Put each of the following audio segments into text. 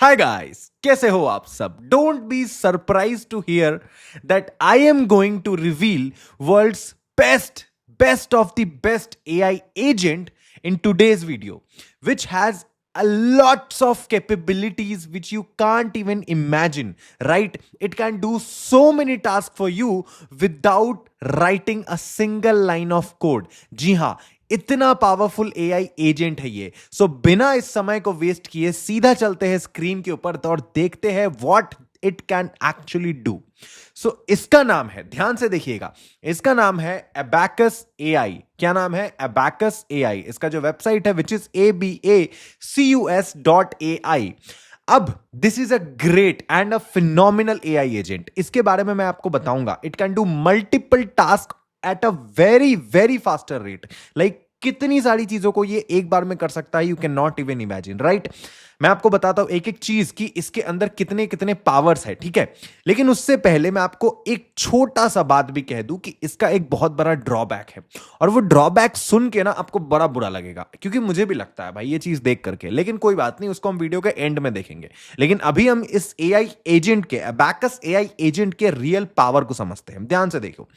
Hi guys, कैसे हो आप सब? Don't be surprise to hear that I am going to reveal world's best of the best AI agent in today's video, which has a lots of capabilities which you can't even imagine, right? It can do so many tasks for you without writing a single line of code. जी हाँ, इतना powerful AI agent है ये। सो बिना इस समय को waste किए सीधा चलते हैं स्क्रीन के ऊपर और देखते हैं what it can actually do. So इसका नाम है, ध्यान से देखिएगा, इसका नाम है अबैकस AI। क्या नाम है? Abacus AI। इसका जो वेबसाइट है विच इज abacus.ai। अब this is a great and a phenomenal AI agent. इसके बारे में मैं आपको बताऊंगा। It can do multiple task at a very very faster rate. Like कितनी सारी चीजों को ये एक बार में कर सकता है, you can not even imagine, right? मैं आपको बताता हूं एक एक चीज की इसके अंदर कितने कितने पावर्स है, ठीक है? लेकिन उससे पहले मैं आपको एक छोटा सा बात भी कह दूं कि इसका एक बहुत बड़ा ड्रॉबैक है, और वो ड्रॉबैक सुन के ना आपको बड़ा बुरा लगेगा, क्योंकि मुझे भी लगता है भाई ये चीज देख करके। लेकिन कोई बात नहीं, उसको हम वीडियो के एंड में देखेंगे। लेकिन अभी हम इस AI एजेंट के, अबैकस AI एजेंट के रियल पावर को समझते हैं। ध्यान से देखो।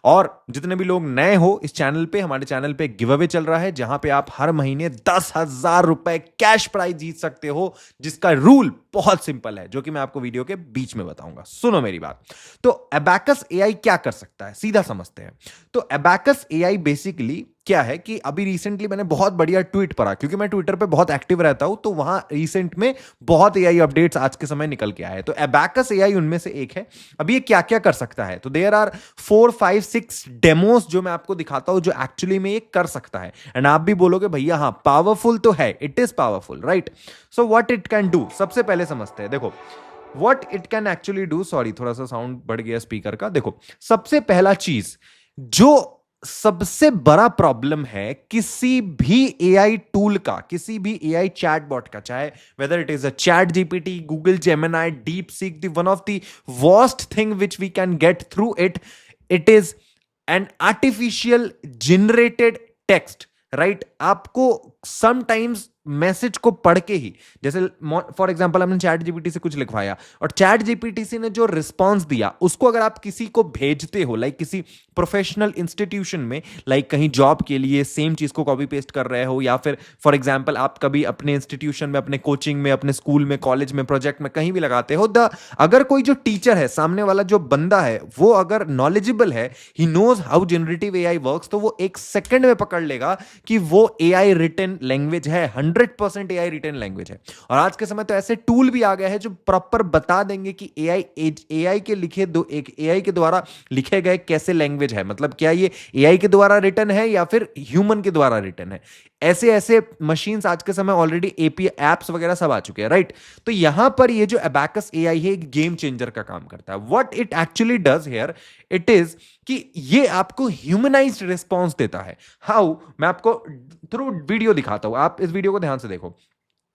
और जितने भी लोग नए हो इस चैनल पे, हमारे चैनल पे गिव अवे चल रहा है जहां पे आप हर महीने 10,000 रुपए कैश प्राइज जीत सकते हो, जिसका रूल बहुत सिंपल है, जो कि मैं आपको वीडियो के बीच में बताऊंगा। सुनो मेरी बात। तो अबैकस AI क्या कर सकता है, सीधा समझते हैं। तो अबैकस AI बेसिकली क्या है कि अभी रिसेंटली मैंने बहुत बढ़िया ट्वीट पढ़ा, क्योंकि मैं ट्विटर पे बहुत एक्टिव रहता हूं, तो वहां रिसेंट में बहुत AI अपडेट्स आज के समय निकल के आए। तो अबैकस AI उनमें से एक है। अभी ये क्या क्या कर सकता है, तो देयर आर 4, 5, 6 डेमोस जो मैं आपको दिखाता हूं, जो एक्चुअली में ये कर सकता है। एंड आप भी बोलोगे भैया हाँ पावरफुल तो है, it is powerful, right? So what it can do, सबसे पहले समझते हैं। देखो what it can actually do. Sorry, थोड़ा सा साउंड बढ़ गया स्पीकर का। देखो सबसे पहला चीज, जो सबसे बड़ा प्रॉब्लम है किसी भी AI टूल का, किसी भी AI चैटबॉट का, चाहे whether it is a ChatGPT, Google Gemini, DeepSeek, the one of the worst thing which we can get through it, it is an artificial generated text, right? आपको sometimes message को पढ़ के ही, जैसे for example हमने ChatGPT से कुछ लिखवाया और चैट जीपीटी ने जो रिस्पांस दिया उसको अगर आप किसी को भेजते हो, लाइक किसी प्रोफेशनल इंस्टीट्यूशन में, लाइक कहीं जॉब के लिए सेम चीज को कॉपी पेस्ट कर रहे हो, या फिर फॉर एग्जांपल आप कभी अपने इंस्टीट्यूशन में, अपने कोचिंग में, अपने स्कूल में, कॉलेज में, प्रोजेक्ट में कहीं भी लगाते हो, अगर कोई जो टीचर है, सामने वाला जो बंदा है, वो अगर नॉलेजेबल है, he knows how generative AI works, तो वो एक सेकंड में पकड़ लेगा कि वो AI रिटन लैंग्वेज है, 100% AI रिटन लैंग्वेज है। और आज के समय तो ऐसे टूल भी आ गए हैं जो प्रॉपर बता देंगे कि AI के लिखे दो, एक AI के द्वारा लिखे गए कैसे लैंग्वेज है, मतलब क्या ये AI के द्वारा रिटन है या फिर ह्यूमन के द्वारा रिटन है। ऐसे ऐसे मशीन्स आज के समय ऑलरेडी API एप्स वगैरह सब आ चुके हैं, राइट? तो यहां पर ये जो अबैकस AI है एक गेम चेंजर का काम करता है। What it actually does here, it is कि ये आपको ह्यूमनाइज्ड रिस्पॉन्स देता है। हाउ, मैं आपको थ्रू वीडियो दिखाता हूं, आप इस वीडियो को ध्यान से देखो।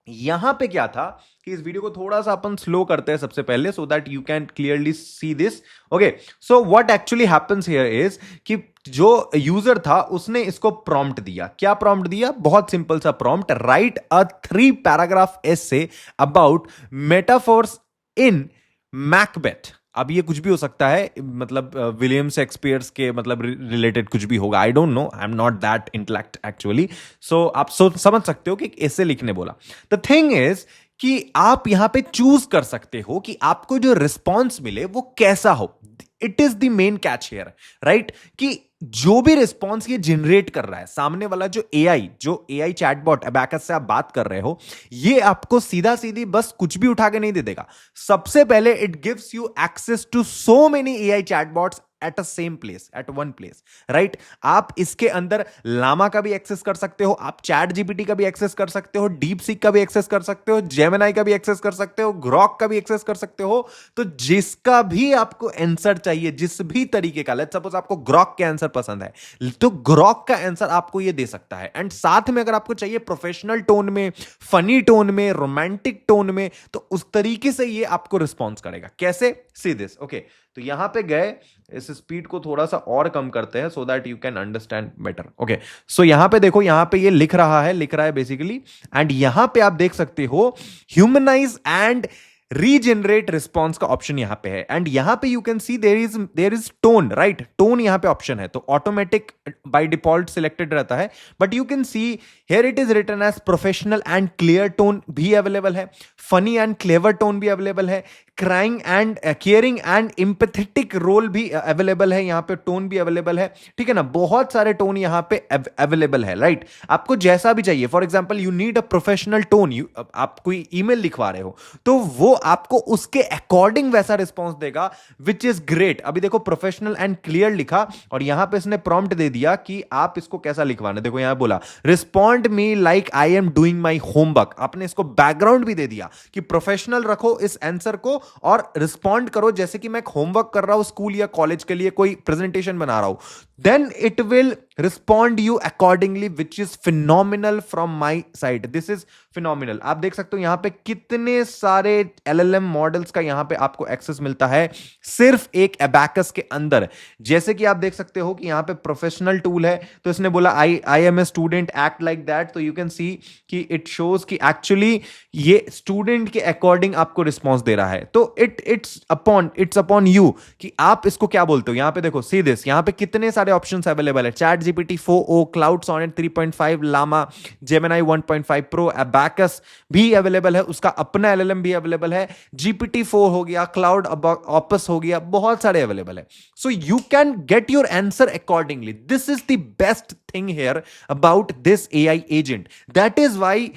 यहां पे क्या था कि इस वीडियो को थोड़ा सा अपन स्लो करते हैं सबसे पहले, सो that you can clearly see this. Okay, so what actually happens here is कि जो यूजर था उसने इसको प्रॉम्प्ट दिया। क्या प्रॉम्प्ट दिया? बहुत सिंपल सा prompt, write a 3 paragraph essay about metaphors in Macbeth. अब ये कुछ भी हो सकता है, मतलब विलियम शेक्सपियर्स के मतलब रिलेटेड कुछ भी होगा, I don't know, I am not that intellect actually. So आप समझ सकते हो कि ऐसे लिखने बोला। द थिंग इज कि आप यहां पे चूज कर सकते हो कि आपको जो रिस्पॉन्स मिले वो कैसा हो। It is the main catch here, right? कि जो भी रिस्पॉन्स ये जनरेट कर रहा है सामने वाला जो AI चैटबॉट अबैकस से आप बात कर रहे हो, ये आपको सीधा सीधी बस कुछ भी उठा के नहीं दे देगा। सबसे पहले it gives you access to so many AI chatbots at a same place, at one place, right? आप इसके अंदर लामा का भी एक्सेस कर सकते हो, आप चैट जीपीटी का भी एक्सेस कर सकते हो, डीप सीक का भी एक्सेस कर सकते हो, जेमिनाई का भी एक्सेस कर सकते हो, ग्रॉक का भी एक्सेस कर सकते हो। तो जिसका भी आपको आंसर चाहिए, जिस भी तरीके का, लेट्स सपोज आपको ग्रॉक के आंसर पसंद है, तो ग्रॉक का आंसर आपको ये दे सकता है। एंड साथ में अगर आपको चाहिए प्रोफेशनल टोन में, फनी टोन में, रोमांटिक टोन में, तो उस तरीके से ये आपको रिस्पॉन्स करेगा। कैसे? See this. ओके, तो यहां पे गए, इस स्पीड को थोड़ा सा और कम करते हैं so that you can understand better. Okay, so यहां पे देखो, यहां पे ये लिख रहा है बेसिकली, एंड यहां पे आप देख सकते हो ह्यूमनाइज एंड रीजनरेट रिस्पॉन्स का ऑप्शन यहां पे है, एंड यहां पे you can see there is tone, right? Tone यहां पे ऑप्शन है, तो ऑटोमेटिक बाय डिफॉल्ट सिलेक्टेड रहता है, but you can see here it is written as professional and clear tone भी अवेलेबल है, फनी एंड क्लेवर टोन भी available है, crying and caring and empathetic role भी अवेलेबल है, यहां पे टोन भी अवेलेबल है, ठीक है ना? बहुत सारे टोन यहां पे अवेलेबल है, राइट? आपको जैसा भी चाहिए, for example you need a professional tone, आप कोई ईमेल लिखवा रहे हो तो वो आपको उसके अकॉर्डिंग वैसा रिस्पॉन्स देगा, विच इज ग्रेट। अभी देखो प्रोफेशनल एंड क्लियर लिखा, और यहां पे इसने प्रॉम्प्ट दे दिया कि आप इसको कैसा लिखवाना। देखो यहां बोला respond me like I am doing my homework, आपने इसको बैकग्राउंड भी दे दिया कि प्रोफेशनल रखो इस आंसर को, और रिस्पॉन्ड करो जैसे कि मैं होमवर्क कर रहा हूं स्कूल या कॉलेज के लिए, कोई प्रेजेंटेशन बना रहा हूं, then it will respond you accordingly, which is phenomenal from my side. This is phenomenal. आप देख सकते हो यहां पे कितने सारे एलएलएम मॉडल्स का यहां पे आपको एक्सेस मिलता है सिर्फ एक अबैकस के अंदर। जैसे कि आप देख सकते हो कि यहां पे प्रोफेशनल टूल है, तो इसने बोला I am a student act like that, तो यू कैन सी कि इट शोज कि एक्चुअली ये स्टूडेंट के अकॉर्डिंग आपको रिस्पॉन्स दे रहा है। तो इट्स अपॉन यू कि आप इसको क्या बोलते हो। यहां पे देखो सी दिस, यहां पे कितने सारे ऑप्शंस अवेलेबल है, ChatGPT 4o, Claude Sonnet 3.5, Llama, Gemini 1.5 pro, Abacus भी अवेलेबल है, उसका अपना एलएलएम भी अवेलेबल है, जीपीटी 4 हो गया, क्लाउड ऑपस हो गया, बहुत सारे अवेलेबल है। सो you can get your answer accordingly. This is the best thing here about this AI agent, that is why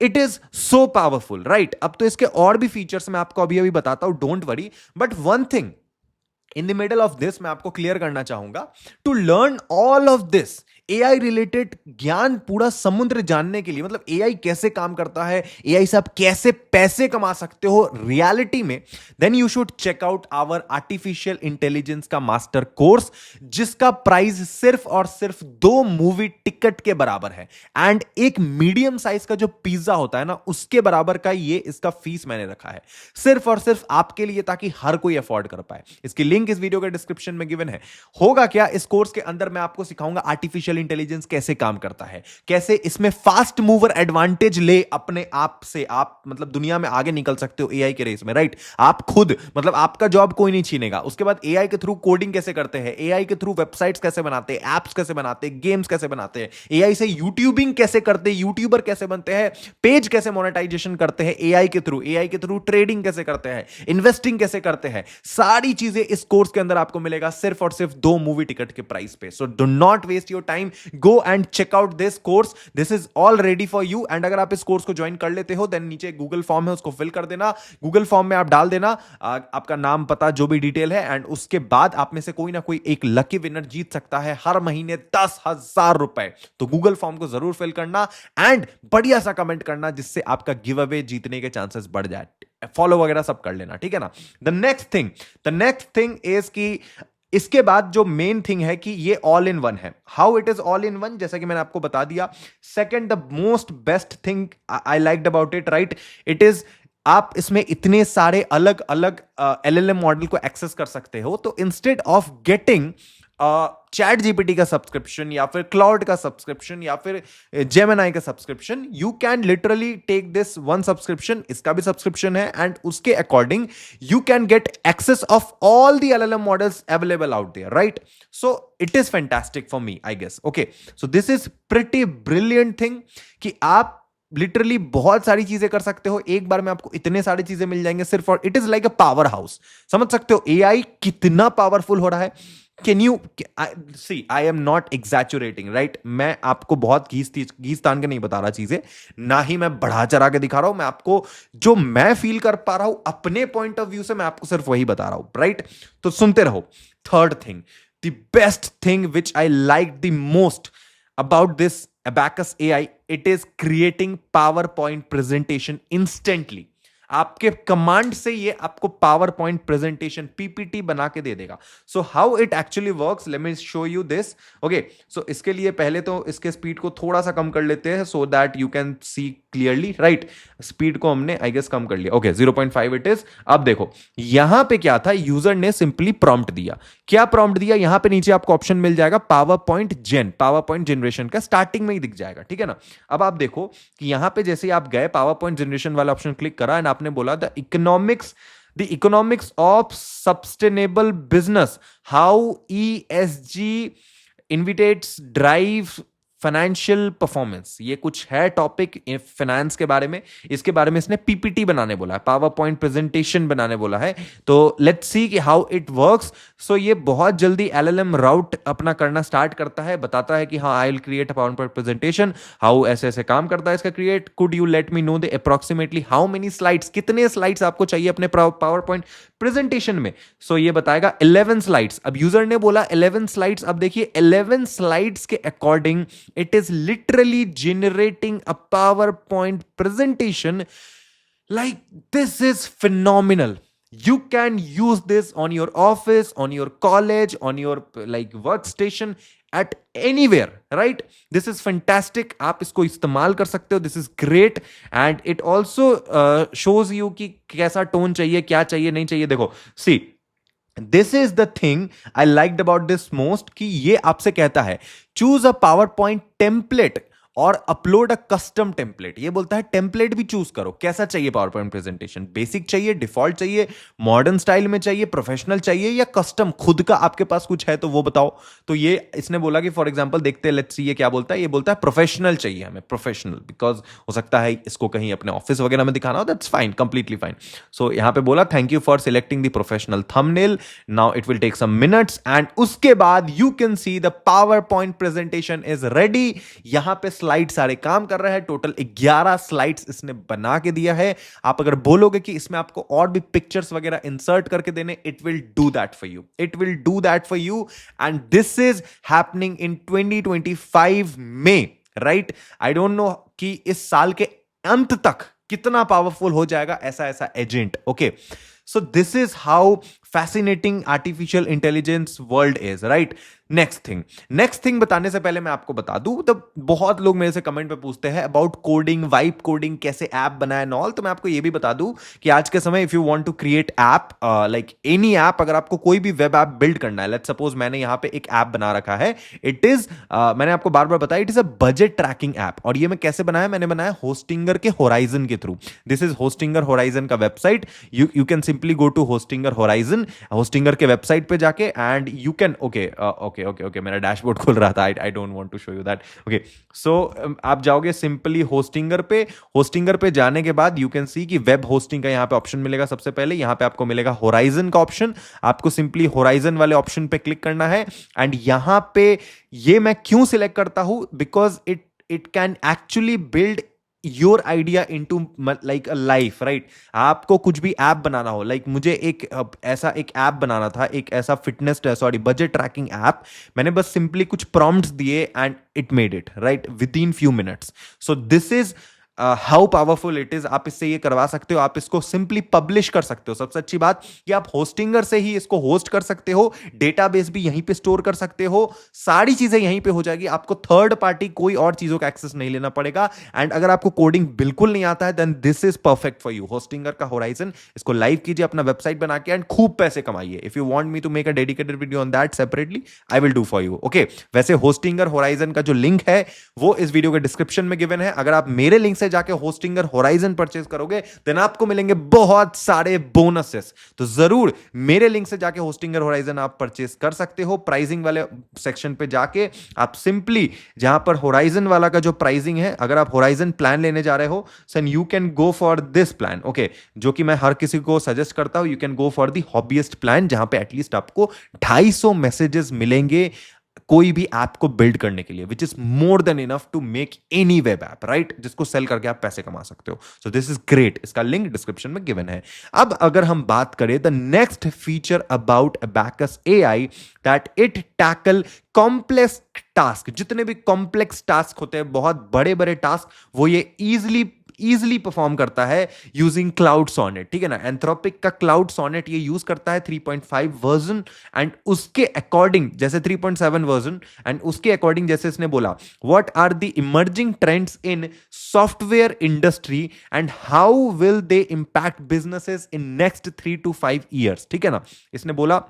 it is so powerful, right? अब तो इसके और भी फीचर्स मैं आपको अभी अभी बताता हूं, don't worry, but one thing in the middle of this मैं आपको क्लियर करना चाहूंगा, to learn all of this AI related ज्ञान, पूरा समुद्र जानने के लिए, मतलब एआई कैसे काम करता है, एआई से आप कैसे पैसे कमा सकते हो रियलिटी में, then you should check out our artificial intelligence का मास्टर कोर्स, जिसका प्राइस सिर्फ और सिर्फ 2 मूवी टिकट के बराबर है, एंड एक मीडियम साइज का जो पिज्जा होता है ना, उसके बराबर का ये इसका फीस मैंने रखा है, सिर्फ और सिर्फ आपके लिए, ताकि हर कोई अफोर्ड कर पाए। इसकी लिंक इस वीडियो के डिस्क्रिप्शन में गिवन है। होगा क्या, इस कोर्स के अंदर मैं आपको सिखाऊंगा आर्टिफिशियल इंटेलिजेंस कैसे काम करता है, कैसे इसमें फास्ट मूवर एडवांटेज ले अपने आप से, आप मतलब दुनिया में आगे निकल सकते हो एआई के रेस में, राइट? आप खुद, मतलब आपका जॉब कोई नहीं छीनेगा। उसके बाद एआई के थ्रू कोडिंग कैसे करते हैं, एआई के थ्रू वेबसाइट्स कैसे बनाते हैं, एप्स कैसे बनाते हैं, गेम्स कैसे बनाते हैं, एआई से यूट्यूबिंग कैसे करते हैं, यूट्यूबर कैसे बनते हैं, पेज कैसे मोनेटाइजेशन करते हैं एआई के थ्रू ट्रेडिंग कैसे करते हैं, इन्वेस्टिंग कैसे करते हैं, सारी चीजें इस कोर्स के अंदर आपको मिलेगा सिर्फ और सिर्फ 2 मूवी टिकट के प्राइस पे। So do not waste your time, go and check out this course, this is all ready for you। and अगर आप इस कोर्स को ज्वाइन कर लेते हो, देन नीचे गूगल फॉर्म है, उसको फिल कर देना, गूगल फॉर्म में आप डाल देना आपका नाम, पता, जो भी डिटेल है, एंड उसके बाद आप में से कोई ना कोई एक लकी विनर जीत सकता है हर महीने 10,000 रुपए। तो गूगल फॉर्म को जरूर फिल करना, एंड बढ़िया सा कमेंट करना, जिससे आपका गिव अवे जीतने के चांसेस बढ़ जाए। फॉलो वगैरह सब कर लेना, ठीक है ना? द नेक्स्ट थिंग इज कि इसके बाद जो मेन थिंग है कि ये ऑल इन वन है। How it is all in one, जैसा कि मैंने आपको बता दिया। Second, the most best thing I liked about it, right, it is आप इसमें इतने सारे अलग अलग एलएलएम मॉडल को एक्सेस कर सकते हो। तो instead of getting chat GPT का सब्सक्रिप्शन, या फिर क्लाउड का सब्सक्रिप्शन, या फिर जेमिनी का subscription, you can literally take this one subscription, इसका भी सब्सक्रिप्शन है, एंड उसके according you can get access of all the LLM models available out there, right? So it is fantastic for me, I guess. Okay, so this is pretty brilliant thing कि आप literally बहुत सारी चीजें कर सकते हो एक बार में, आपको इतने सारी चीजें मिल जाएंगे सिर्फ, और it is like a power house. समझ सकते हो एआई कितना पावरफुल हो रहा है। Can you see, I am not exaggerating, right? मैं आपको बहुत घीस तान के नहीं बता रहा चीजें, ना ही मैं बढ़ा चढ़ा के दिखा रहा हूं। मैं आपको जो मैं फील कर पा रहा हूं अपने पॉइंट ऑफ व्यू से, मैं आपको सिर्फ वही बता रहा हूं, राइट? तो सुनते रहो। Third thing, the best thing which I like the most about this Abacus AI, it is creating PowerPoint presentation instantly. आपके कमांड से ये आपको पावर पॉइंट प्रेजेंटेशन पीपीटी बना के दे देगा. So how it actually works, let me show you this. Okay, so इसके लिए पहले तो इसके स्पीड को थोड़ा सा कम कर लेते हैं so that you can see clearly. Right, speed को हमने आई गेस कम कर लिया. Okay, 0.5 it is. अब देखो यहां पे क्या था, यूजर ने सिंपली प्रॉम्प्ट दिया. क्या प्रॉम्प्ट दिया, यहां पे नीचे आपको ऑप्शन मिल जाएगा पावर पॉइंट जनरेशन का, स्टार्टिंग में ही दिख जाएगा. ठीक है ना. अब आप देखो कि यहां पे जैसे आप गए, पावर पॉइंट जनरेशन वाला ऑप्शन क्लिक करा एंड आपने बोला the economics of sustainable business, how ESG initiatives drive financial performance. ये कुछ है टॉपिक फाइनेंस के बारे में. इसके बारे में इसने पीपीटी बनाने बोला है, पावर पॉइंट प्रेजेंटेशन बनाने बोला है. तो लेट्स सी कि हाउ इट वर्क्स. सो ये बहुत जल्दी LLM राउट अपना करना स्टार्ट करता है, बताता है कि हाँ I will create a power point presentation, how ऐसे ऐसे काम करता है इसका create. Could you let me know the approximately how many slides, कितने स्लाइड्स आपको चाहिए अपने पावर पॉइंट प्रेजेंटेशन में. सो ये बताएगा 11 स्लाइड्स. अब यूजर ने बोला 11 स्लाइड्स. अब देखिए 11 स्लाइड्स के according it is literally generating a PowerPoint presentation. Like, this is phenomenal. You can use this on your office, on your college, on your like workstation, at anywhere, right? This is fantastic. आप इसको इस्तेमाल कर सकते हो. This is great and it also shows you कि कैसा tone चाहिए, क्या चाहिए, नहीं चाहिए. देखो, see, this is the thing I liked about this most, कि ये आपसे कहता है choose a power point template और अपलोड अ कस्टम टेम्पलेट. ये बोलता है टेम्पलेट भी चूज करो, कैसा चाहिए पावर पॉइंट प्रेजेंटेशन, बेसिक चाहिए, डिफॉल्ट चाहिए, मॉडर्न स्टाइल में चाहिए, प्रोफेशनल चाहिए या कस्टम, खुद का आपके पास कुछ है तो वो बताओ. तो ये इसने बोला कि फॉर एग्जांपल देखते हैं, लेट्स सी ये क्या बोलता है. ये बोलता है प्रोफेशनल चाहिए हमें, प्रोफेशनल, बिकॉज हो सकता है इसको कहीं अपने ऑफिस वगैरह में दिखाना हो. That's fine, completely fine. So यहां पे बोला thank you for selecting the professional thumbnail, now it will take some minutes and उसके बाद you can see the PowerPoint presentation is ready. यहां पे स्लाइड सारे काम कर रहे हैं. टोटल 11 स्लाइड्स इसने बना के दिया है. आप अगर बोलोगे कि इसमें आपको और भी पिक्चर्स वगैरह इंसर्ट करके देने, it will do that for you. It will do that for you and this is happening in 2025 में. राइट, आई डोंट नो कि इस साल के अंत तक कितना पावरफुल हो जाएगा ऐसा ऐसा agent. Okay, so this is how fascinating artificial intelligence world is, right? Next thing बताने से पहले मैं आपको बता दूं, तो बहुत लोग मेरे से कमेंट पे पूछते हैं अबाउट कोडिंग, वाइब कोडिंग, कैसे ऐप बनाए ऑल. तो मैं आपको ये भी बता दूं कि आज के समय if you want to create app, like any app, अगर आपको कोई भी वेब ऐप बिल्ड करना है, लेट्स सपोज मैंने यहां पे एक ऐप बना रखा है. इट इज मैंने आपको बार बार बताया, it is a budget tracking app. और ये मैं कैसे बनाया, मैंने बनाया होस्टिंगर के होराइजन के through. This is Hostinger Horizon का website. You can simply go to Hostinger Horizon, Hostinger के वेबसाइट पे जाके एंड यू कैन ओके मेरा डैशबोर्ड खुल रहा था. I don't want to show you that. Okay, so आप जाओगे सिंपली होस्टिंगर पे जाने के बाद यू कैन सी कि वेब होस्टिंग का यहां पे ऑप्शन मिलेगा. सबसे पहले यहां पे आपको मिलेगा होराइजन का ऑप्शन. आपको सिंपली होराइजन वाले ऑप्शन पे क्लिक करना है एंड यहां पे ये मैं क्यों सिलेक्ट करता हूं, because it can actually build your idea into like a life. Right, आपको कुछ भी ऐप बनाना हो, लाइक मुझे एक ऐसा एक ऐप बनाना था, एक ऐसा fitness sorry budget tracking app. मैंने बस सिंपली कुछ प्रॉम्प्ट्स दिए and it made it, right, with in few minutes. So this is how powerful it is. आप इससे ये करवा सकते हो, आप इसको सिंपली पब्लिश कर सकते हो. सबसे अच्छी बात कि आप होस्टिंगर से ही इसको होस्ट कर सकते हो, डेटाबेस भी यहीं पे स्टोर कर सकते हो, सारी चीजें यहीं पे हो जाएगी. आपको थर्ड पार्टी कोई और चीजों का एक्सेस नहीं लेना पड़ेगा. एंड अगर आपको कोडिंग बिल्कुल नहीं आता है, then this is perfect for you. Hostinger का होराइजन, इसको लाइव कीजिए, अपना वेबसाइट बना के एंड खूब पैसे कमाइए. If you want me to make a dedicated video on that separately, I will do for you. Okay, वैसे होस्टिंगर होराइजन का जो लिंक है वो इस वीडियो के डिस्क्रिप्शन में गिवन है. अगर आप मेरे लिंक से जाके होस्टिंगर होराइजन परचेज करोगे, देन आपको मिलेंगे बहुत सारे बोनसेस. तो जरूर मेरे लिंक से जाके होस्टिंगर होराइजन आप परचेज कर सकते हो. प्राइसिंग वाले सेक्शन पे जाके आप सिंपली जहां पर होराइजन वाला का जो प्राइसिंग है, अगर आप होराइजन प्लान लेने जा रहे हो, so you can go for this plan. Okay, जो कि मैं हर किसी को सजेस्ट करता हूं. You can go for the hobbyist plan, जहां पे एटलीस्ट आपको 250 मैसेजेस मिलेंगे कोई भी ऐप को बिल्ड करने के लिए, which is more than enough to make any web app, right, जिसको सेल करके आप पैसे कमा सकते हो. So this is great. इसका लिंक डिस्क्रिप्शन में गिवन है. अब अगर हम बात करें the next feature about Abacus AI, that it tackle complex task. जितने भी कॉम्प्लेक्स टास्क होते हैं, बहुत बड़े बड़े टास्क, वो ये इजिली इजीली परफॉर्म करता है यूजिंग क्लाउड सोनेट, ठीक है ना। एंथ्रोपिक का क्लाउड सोनेट ये यूज करता है 3.5 वर्जन एंड उसके अकॉर्डिंग जैसे 3.7 वर्जन एंड उसके अकॉर्डिंग जैसे इसने बोला what are the emerging trends in software industry and how will they impact businesses in next 3 to 5 years, ठीक है ना। इसने बोला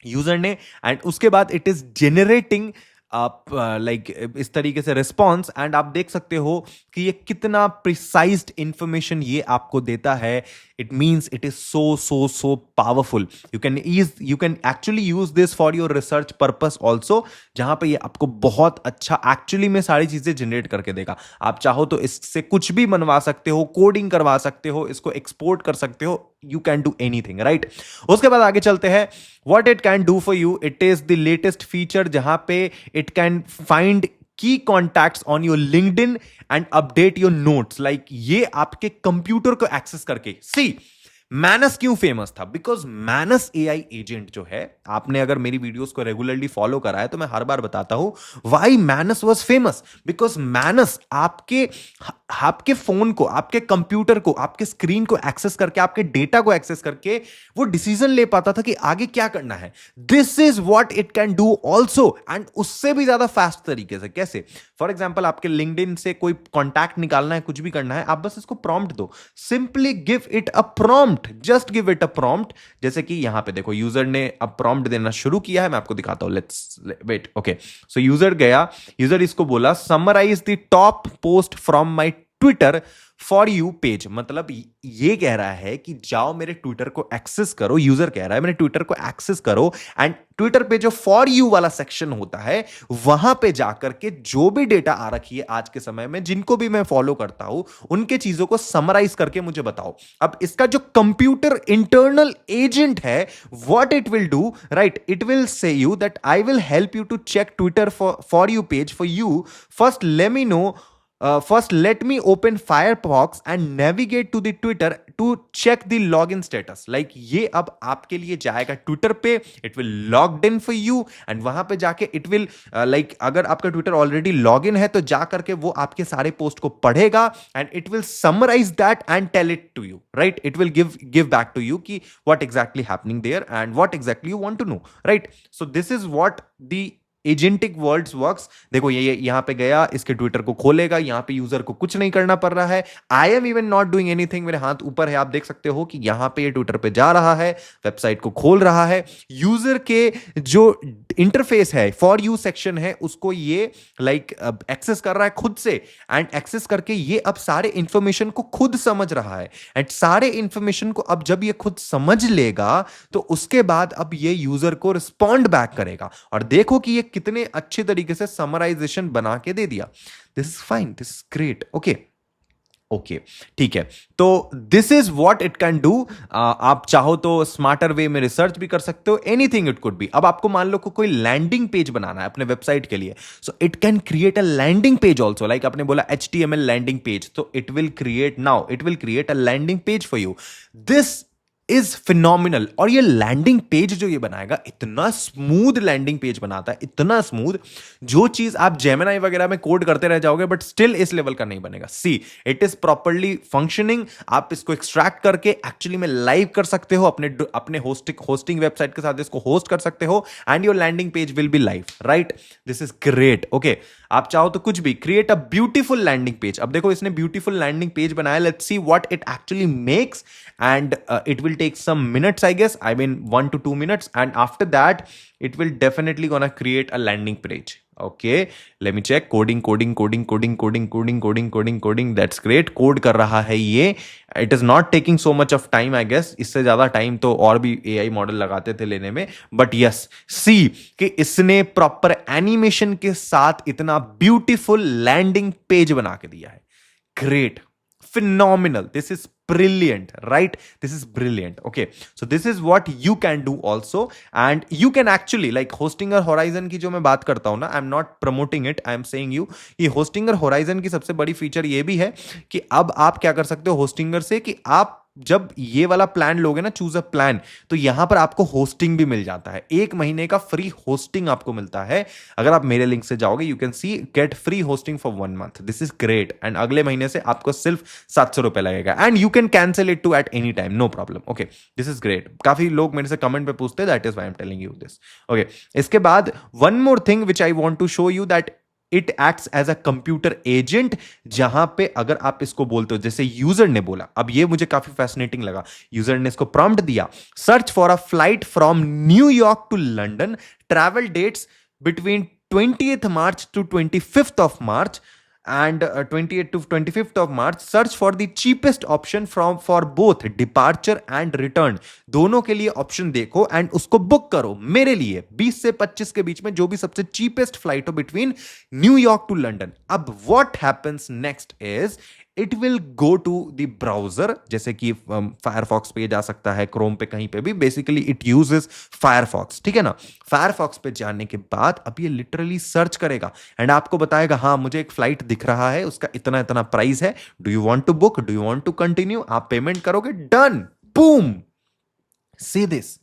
यूजर ने एंड उसके बाद इट इज जेनरेटिंग आप लाइक इस तरीके से रिस्पॉन्स एंड आप देख सकते हो कि ये कितना प्रिसाइज्ड इंफॉर्मेशन ये आपको देता है। It means it is so powerful. You can actually use this for your research purpose also, जहां पे ये आपको बहुत अच्छा एक्चुअली में सारी चीजें जनरेट करके देगा। आप चाहो तो इससे कुछ भी बनवा सकते हो, कोडिंग करवा सकते हो, इसको एक्सपोर्ट कर सकते हो, you can do anything, right. उसके बाद आगे चलते हैं what it can do for you. It is the latest feature जहां पे इट कैन फाइंड की contacts on your LinkedIn and update your notes. Like ये आपके कंप्यूटर को एक्सेस करके सी मैनस क्यों फेमस था, बिकॉज मैनस एआई एजेंट जो है, आपने अगर मेरी वीडियोस को रेगुलरली फॉलो करा है तो मैं हर बार बताता हूं why minus was famous. Because minus आपके फोन को, आपके कंप्यूटर को, आपके स्क्रीन को एक्सेस करके, आपके डेटा को एक्सेस करके वो डिसीजन ले पाता था कि आगे क्या करना है। This is what it can do also and उससे भी ज्यादा फास्ट तरीके से। कैसे? फॉर एग्जाम्पल आपके लिंक्डइन से कोई कॉन्टैक्ट निकालना है, कुछ भी करना है, आप बस इसको प्रॉम्प्ट दो, simply give it a prompt, just give it a prompt. जैसे कि यहां पे देखो यूजर ने अब प्रॉम्प्ट देना शुरू किया है, मैं आपको दिखाता हूं। Let's wait, okay. So user गया, यूजर इसको बोला summarize the top post from my Twitter for you page. मतलब ये कह रहा है कि जाओ मेरे ट्विटर को एक्सेस करो, यूजर कह रहा है मेरे ट्विटर को एक्सेस करो एंड ट्विटर पे जो फॉर यू वाला सेक्शन होता है वहां पे जाकर के जो भी डेटा आ रखी है आज के समय में, जिनको भी मैं फॉलो करता हूं, उनके चीजों को समराइज करके मुझे बताओ। अब इसका जो कंप्यूटर इंटरनल एजेंट है, what it will do, right, it will say you that I will help you to check Twitter for you page for you. First let me know first let me open Firefox and navigate to the Twitter to check the login status। like ये अब आपके लिए जाएगा Twitter पे, it will logged in for you and वहां पे जाके it will like अगर आपका ट्विटर ऑलरेडी लॉग इन है तो जा करके वो आपके सारे पोस्ट को पढ़ेगा and it will summarize that and tell it to you, right। it will give back to you कि what exactly happening there and what exactly you want to know, right। so this is what the agentic words works. देखो ये यहां पे गया, इसके Twitter को खोलेगा, यहां पे यूजर को कुछ नहीं करना पड़ रहा है। I am even not doing anything, मेरे हाथ ऊपर है, आप देख सकते हो कि यहां पे ये ट्विटर पे जा रहा है, वेबसाइट को खोल रहा है, यूजर के जो इंटरफेस है, फॉर यू सेक्शन है, उसको ये लाइक एक्सेस कर रहा है खुद से एंड एक्सेस करके ये अब सारे इंफॉर्मेशन को खुद समझ रहा है एंड सारे इंफॉर्मेशन को अब जब ये खुद समझ लेगा तो उसके बाद अब ये यूजर को रिस्पॉन्ड बैक करेगा। और देखो कि ये कितने अच्छे तरीके से समराइजेशन बना के दे दिया। This is fine, this is great, okay okay, ठीक है। तो this is what it can do. आप चाहो तो स्मार्टर वे में रिसर्च भी कर सकते हो, एनीथिंग इट कुड बी। अब आपको मान लो कोई लैंडिंग पेज बनाना है अपने वेबसाइट के लिए, so it can create a landing page also. Like आपने बोला HTML लैंडिंग पेज, तो it will create a landing page for you. This is phenomenal. और ये लैंडिंग पेज जो ये बनाएगा, इतना स्मूथ लैंडिंग पेज बनाता है, इतना स्मूथ, जो चीज आप जेमिनी वगैरह में कोड करते रह जाओगे बट स्टिल इस लेवल का नहीं बनेगा। See it is properly functioning. आप इसको एक्सट्रैक्ट करके एक्चुअली में लाइव कर सकते हो, अपने होस्टिंग वेबसाइट के साथ इसको होस्ट कर सकते हो and your landing page will be live, right. This is great, okay. आप चाहो तो कुछ भी create a beautiful landing page. अब देखो इसने ब्यूटीफुल लैंडिंग पेज बनाया, let's see what it actually makes and it will take some minutes, I guess, I mean 1 to 2 minutes, and after that it will definitely gonna create a landing page. Okay, let me check. Coding, that's great. Code कर रहा है ये। It is not taking so much of time, I guess. इससे ज्यादा time तो और भी AI model लगाते थे लेने में, बट यस, सी कि इसने प्रॉपर एनिमेशन के साथ इतना ब्यूटीफुल लैंडिंग पेज बना के दिया है। Great, phenomenal, this is brilliant, right? This is brilliant. Okay, so this is what you can do also, and you can actually like Hostinger Horizon की जो मैं बात करता हूं ना, I'm not promoting it, I'm saying you, ये Hostinger Horizon की सबसे बड़ी फीचर ये भी है कि अब आप क्या कर सकते हो Hostinger से कि आप जब ये वाला प्लान लोगे ना, चूज अ प्लान, तो यहां पर आपको होस्टिंग भी मिल जाता है, 1 महीने का फ्री होस्टिंग आपको मिलता है। अगर आप मेरे लिंक से जाओगे, you can see get free hosting for 1 month, this is great. And अगले महीने से आपको सिर्फ 700 रुपए लगेगा, and you can cancel it too at any time, no problem. Okay, this is great. काफी लोग मेरे से कमेंट पे पूछते हैं, that is why I am telling you this. Okay, इसके बाद one more thing which I want to show you, that it acts as a computer agent. जहां पे अगर आप इसको बोलते हो, जैसे यूजर ने बोला, अब ये मुझे काफी फैसिनेटिंग लगा, यूजर ने इसको प्रॉम्प्ट दिया, search for a flight from New York to London, travel dates between 20th March to 25th of March and 28th to 25th of March, search for the cheapest option from for both departure and return। दोनों के लिए option देखो and उसको book करो मेरे लिए 20 से 25 के बीच में, जो भी सबसे चीपेस्ट फ्लाइट हो बिटवीन न्यूयॉर्क टू लंडन। अब what happens next is, it will go to the browser, जैसे कि फायरफॉक्स पे जा सकता है, क्रोम पे, कहीं पे भी, बेसिकली इट यूजेस फायरफॉक्स, ठीक है ना। फायरफॉक्स पे जाने के बाद अब ये लिटरली सर्च करेगा एंड आपको बताएगा, हाँ मुझे एक फ्लाइट दिख रहा है, उसका इतना इतना प्राइस है, do you want to book, do you want to continue, आप पेमेंट करोगे, done, boom. See this,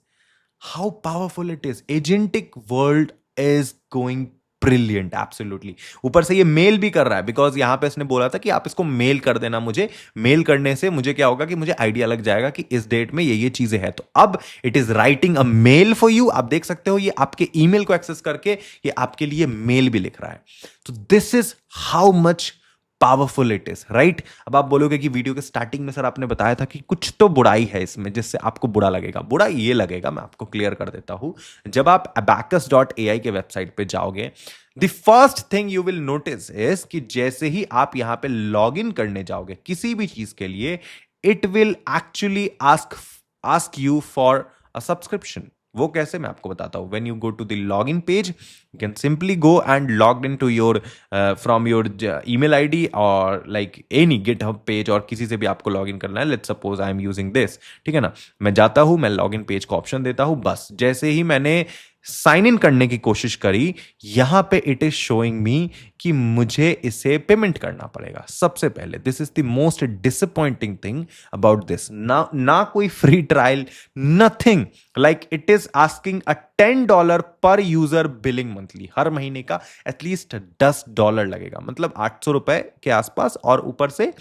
how powerful it is, agentic world is going brilliant, absolutely. ऊपर से ये मेल भी कर रहा है, बिकॉज यहां पे इसने बोला था कि आप इसको मेल कर देना मुझे, मेल करने से मुझे क्या होगा कि मुझे आइडिया लग जाएगा कि इस डेट में ये चीजें हैं। तो अब it is writing a mail for you. आप देख सकते हो ये आपके ईमेल को एक्सेस करके ये आपके लिए मेल भी लिख रहा है। तो this is how much powerful it is, right. अब आप बोलोगे कि वीडियो के स्टार्टिंग में सर आपने बताया था कि कुछ तो बुराई है इसमें जिससे आपको बुरा लगेगा। बुरा ये लगेगा, मैं आपको क्लियर कर देता हूं। जब आप abacus.ai के वेबसाइट पे जाओगे, the first thing you will notice is कि जैसे ही आप यहां पे लॉग इन करने जाओगे किसी भी चीज के लिए, it will actually ask you for a subscription. वो कैसे, मैं आपको बताता हूं। When you go to the log in page, you can simply go and log in to your from your email ID और लाइक एनी गिटहब पेज, और किसी से भी आपको लॉग इन करना है। Let's suppose I am using this, ठीक है ना। मैं जाता हूं, मैं लॉग इन पेज को ऑप्शन देता हूं, बस जैसे ही मैंने साइन इन करने की कोशिश करी, यहां पे इट इज शोइंग मी कि मुझे इसे पेमेंट करना पड़ेगा सबसे पहले। This is the most disappointing thing about this. ना कोई free trial, nothing, like it is asking a $10 पर यूजर बिलिंग मंथली। हर महीने का एटलीस्ट $10 लगेगा, मतलब 800 रुपए के आसपास, और ऊपर से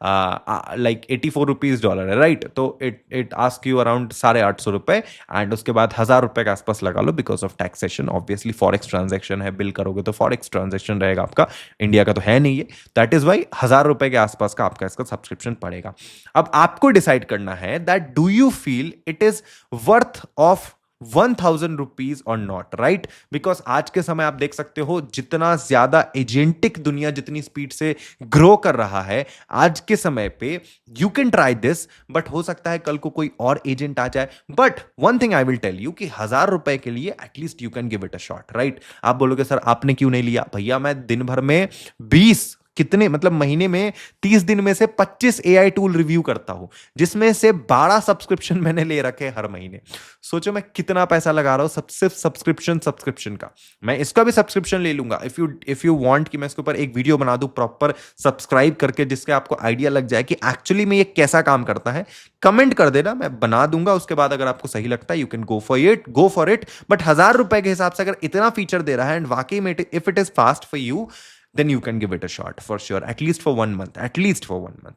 लाइक 84 रुपीज डॉलर है, राइट। तो इट आस्क यू अराउंड 850 रुपए, एंड उसके बाद 1000 रुपए के आसपास लगा लो because of taxation. Obviously forex transaction है, बिल करोगे तो फॉरेक्स ट्रांजेक्शन रहेगा आपका, इंडिया का तो है नहीं है। दैट इज वाई 1000 रुपए के आसपास का आपका इसका सब्सक्रिप्शन पड़ेगा। अब आपको डिसाइड करना है that do you feel it is worth of 1000 rupees और नॉट, राइट। बिकॉज आज के समय आप देख सकते हो जितना ज्यादा एजेंटिक दुनिया जितनी स्पीड से ग्रो कर रहा है आज के समय पे, you can try this, but हो सकता है कल को कोई और एजेंट आ जाए। But one thing I will tell you कि 1000 रुपए के लिए at least you can give it a shot, right. आप बोलोगे सर आपने क्यों नहीं लिया? भैया मैं दिन भर में 20 कितने, मतलब महीने में 30 दिन में से 25 एआई टूल रिव्यू करता हूं, जिसमें से 12 सब्सक्रिप्शन मैंने ले रखे हर महीने। सोचो मैं कितना पैसा लगा रहा हूं सिर्फ सब्सक्रिप्शन का। मैं इसका भी सब्सक्रिप्शन ले लूंगा इफ यू वांट कि मैं इसके ऊपर एक वीडियो बना दूं प्रॉपर सब्सक्राइब करके, जिसके आपको आइडिया लग जाए कि एक्चुअली में ये कैसा काम करता है। कमेंट कर देना, मैं बना दूंगा। उसके बाद अगर आपको सही लगता है you can go for it. But 1000 रुपए के हिसाब से अगर इतना फीचर दे रहा है एंड वाकई में if it is fast for you, then you can give it a shot for sure, at least for 1 month.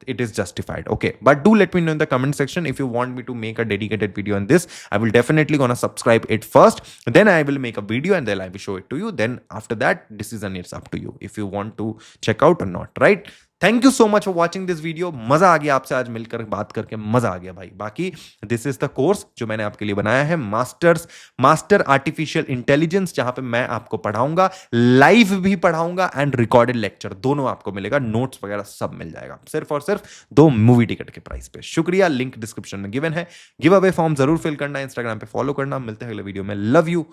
It is justified. Okay, but do let me know in the comment section if you want me to make a dedicated video on this. I will definitely gonna subscribe it first, then I will make a video and then I will show it to you. Then after that decision is up to you if you want to check out or not, right? Thank you so much for watching this video. मजा आ गया आपसे आज मिलकर बात करके, मजा आ गया भाई। बाकी दिस इज द कोर्स जो मैंने आपके लिए बनाया है, मास्टर आर्टिफिशियल इंटेलिजेंस, जहां पे मैं आपको पढ़ाऊंगा, लाइव भी पढ़ाऊंगा एंड रिकॉर्डेड लेक्चर दोनों आपको मिलेगा, नोट्स वगैरह सब मिल जाएगा, सिर्फ और सिर्फ 2 मूवी टिकट के प्राइस पे। शुक्रिया, लिंक डिस्क्रिप्शन में गिवन है। गिव अवे फॉर्म जरूर फिल करना, इंस्टाग्राम पे फॉलो करना। मिलते हैं अगले वीडियो में। Love you